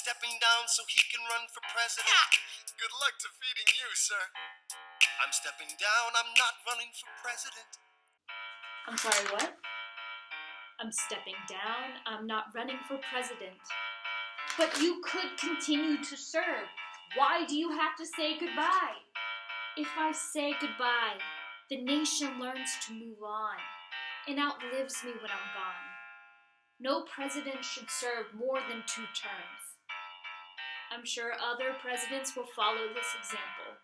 stepping down so he can run for president. Good luck defeating you, sir. I'm stepping down. I'm not running for president. I'm sorry, what? I'm stepping down. I'm not running for president. But you could continue to serve. Why do you have to say goodbye? If I say goodbye, the nation learns to move on and outlives me when I'm gone. No president should serve more than 2 terms. I'm sure other presidents will follow this example.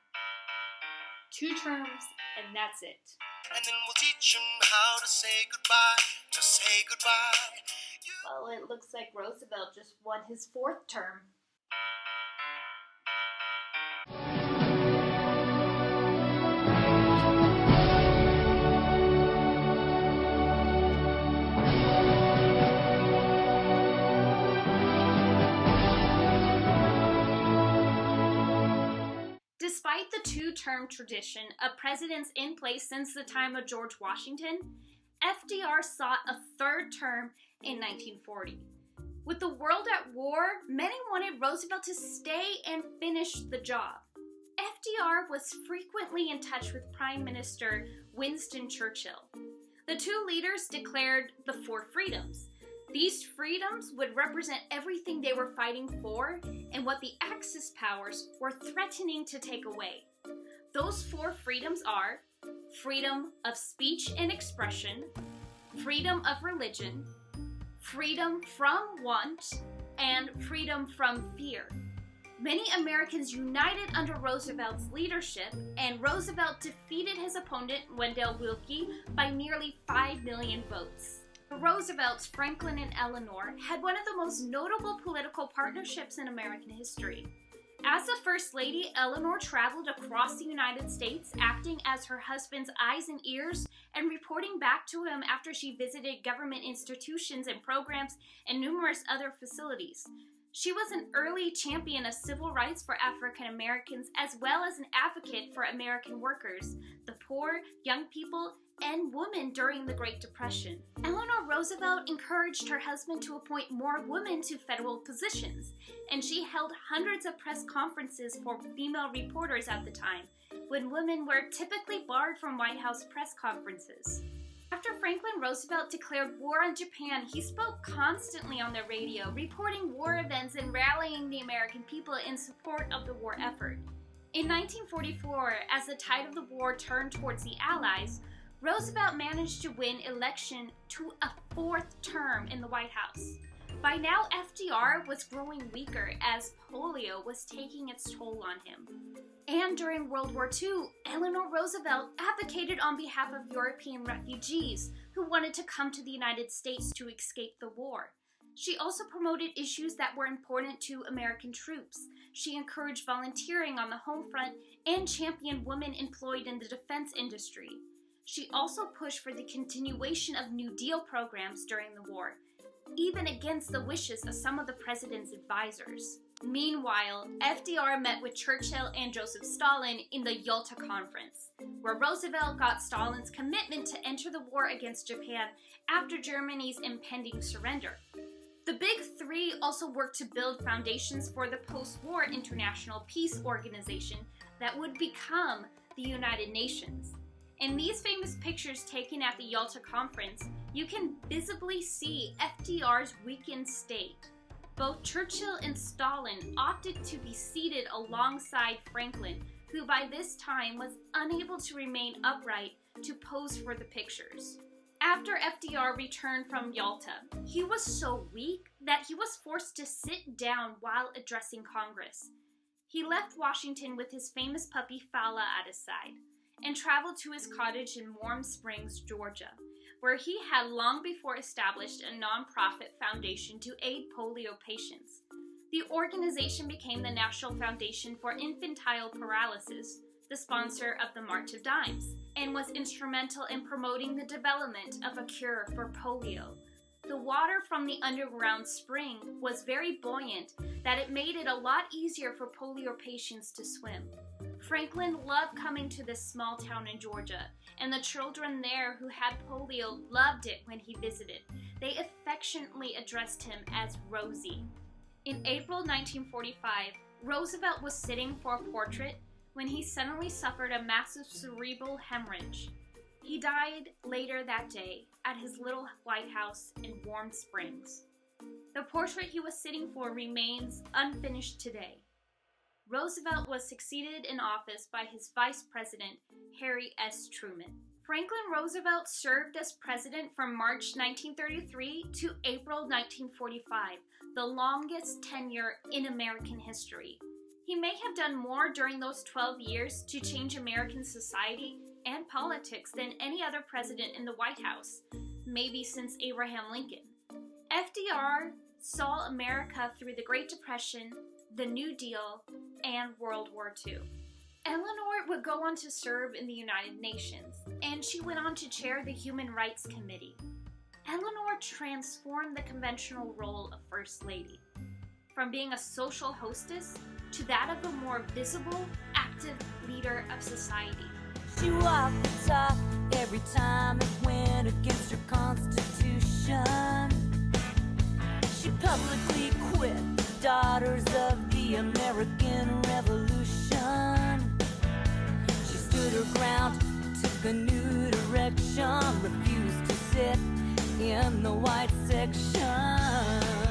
2 terms, and that's it. And then we'll teach them how to say goodbye, to say goodbye. Well, it looks like Roosevelt just won his 4th term. Despite the 2-term tradition of presidents in place since the time of George Washington, FDR sought a 3rd term in 1940. With the world at war, many wanted Roosevelt to stay and finish the job. FDR was frequently in touch with Prime Minister Winston Churchill. The 2 leaders declared the 4 freedoms. These freedoms would represent everything they were fighting for and what the Axis powers were threatening to take away. Those 4 freedoms are freedom of speech and expression, freedom of religion, freedom from want, and freedom from fear. Many Americans united under Roosevelt's leadership, and Roosevelt defeated his opponent, Wendell Willkie, by nearly 5 million votes. The Roosevelts, Franklin and Eleanor, had one of the most notable political partnerships in American history. As the First Lady, Eleanor traveled across the United States, acting as her husband's eyes and ears and reporting back to him after she visited government institutions and programs and numerous other facilities. She was an early champion of civil rights for African Americans, as well as an advocate for American workers, the poor, young people, and women during the Great Depression. Eleanor Roosevelt encouraged her husband to appoint more women to federal positions, and she held hundreds of press conferences for female reporters at the time, when women were typically barred from White House press conferences. After Franklin Roosevelt declared war on Japan, he spoke constantly on the radio, reporting war events and rallying the American people in support of the war effort. In 1944, as the tide of the war turned towards the Allies, Roosevelt managed to win election to a 4th term in the White House. By now, FDR was growing weaker as polio was taking its toll on him. And during World War II, Eleanor Roosevelt advocated on behalf of European refugees who wanted to come to the United States to escape the war. She also promoted issues that were important to American troops. She encouraged volunteering on the home front and championed women employed in the defense industry. She also pushed for the continuation of New Deal programs during the war, even against the wishes of some of the president's advisors. Meanwhile, FDR met with Churchill and Joseph Stalin in the Yalta Conference, where Roosevelt got Stalin's commitment to enter the war against Japan after Germany's impending surrender. The Big Three also worked to build foundations for the post-war international peace organization that would become the United Nations. In these famous pictures taken at the Yalta Conference, you can visibly see FDR's weakened state. Both Churchill and Stalin opted to be seated alongside Franklin, who by this time was unable to remain upright to pose for the pictures. After FDR returned from Yalta, he was so weak that he was forced to sit down while addressing Congress. He left Washington with his famous puppy Fala at his side, and traveled to his cottage in Warm Springs, Georgia, where he had long before established a nonprofit foundation to aid polio patients. The organization became the National Foundation for Infantile Paralysis, the sponsor of the March of Dimes, and was instrumental in promoting the development of a cure for polio. The water from the underground spring was very buoyant that it made it a lot easier for polio patients to swim. Franklin loved coming to this small town in Georgia, and the children there who had polio loved it when he visited. They affectionately addressed him as Rosie. In April 1945, Roosevelt was sitting for a portrait when he suddenly suffered a massive cerebral hemorrhage. He died later that day at his little White House in Warm Springs. The portrait he was sitting for remains unfinished today. Roosevelt was succeeded in office by his vice president, Harry S. Truman. Franklin Roosevelt served as president from March 1933 to April 1945, the longest tenure in American history. He may have done more during those 12 years to change American society and politics than any other president in the White House, maybe since Abraham Lincoln. FDR saw America through the Great Depression, the New Deal, and World War II. Eleanor would go on to serve in the United Nations, and she went on to chair the Human Rights Committee. Eleanor transformed the conventional role of First Lady, from being a social hostess to that of a more visible, active leader of society. She walked the talk every time it went against her constitution. She publicly quit, Daughters of the American Revolution. She stood her ground, took a new direction, refused to sit in the white section.